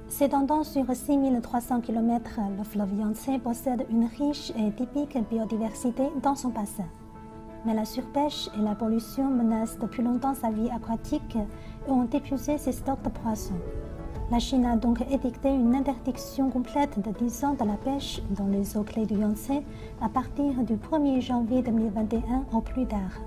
S'étendant sur 6300 km, le fleuve Yangtze possède une riche et typique biodiversité dans son bassin. Mais la surpêche et la pollution menacent depuis longtemps sa vie aquatique et ont épuisé ses stocks de poissons. La Chine a donc édicté une interdiction complète de 10 ans de la pêche dans les eaux clés du Yangtze à partir du 1er janvier 2021 au plus tard.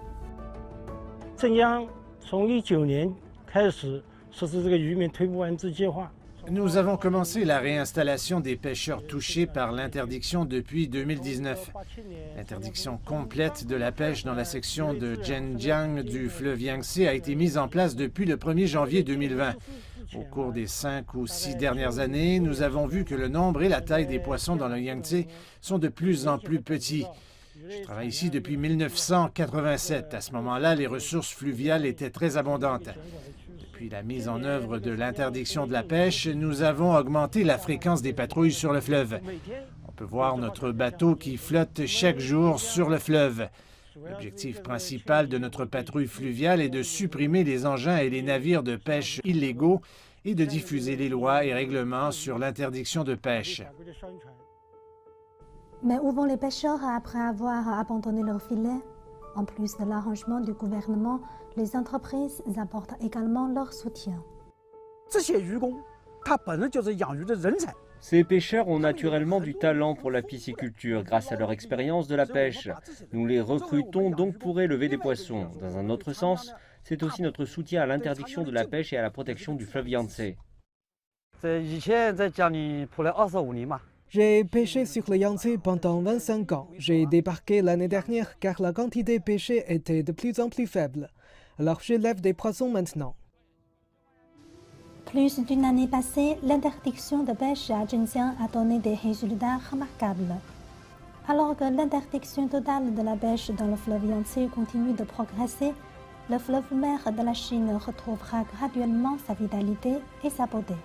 镇央从2019年开始实施这个渔民退捕安置计划。 Nous avons commencé la réinstallation des pêcheurs touchés par l'interdiction depuis 2019. L'interdiction complète de la pêche dans la section de Zhenjiang du fleuve Yangtze a été mise en place depuis le 1er janvier 2020. Au cours des 5 ou 6 dernières années, nous avons vu que le nombre et la taille des poissons dans le Yangtze sont de plus en plus petits. Je travaille ici depuis 1987. À ce moment-là, les ressources fluviales étaient très abondantes. Depuis la mise en œuvre de l'interdiction de la pêche, nous avons augmenté la fréquence des patrouilles sur le fleuve. On peut voir notre bateau qui flotte chaque jour sur le fleuve. L'objectif principal de notre patrouille fluviale est de supprimer les engins et les navires de pêche illégaux et de diffuser les lois et règlements sur l'interdiction de pêche. Mais où vont les pêcheurs après avoir abandonné leur filet? En plus de l'arrangement du gouvernement, les entreprises apportent également leur soutien. Ces pêcheurs ont naturellement du talent pour la pisciculture grâce à leur expérience de la pêche. Nous les recrutons donc pour élever des poissons. Dans un autre sens, c'est aussi notre soutien à l'interdiction de la pêche et à la protection du fleuve Yangtze. J'ai pêché sur le Yangtze pendant 25 ans. J'ai débarqué l'année dernière car la quantité pêchée était de plus en plus faible. Alors j'élève des poissons maintenant. Plus d'une année passée, l'interdiction de pêche à Zhenjiang a donné des résultats remarquables. Alors que l'interdiction totale de la pêche dans le fleuve Yangtze continue de progresser, le fleuve mère de la Chine retrouvera graduellement sa vitalité et sa beauté.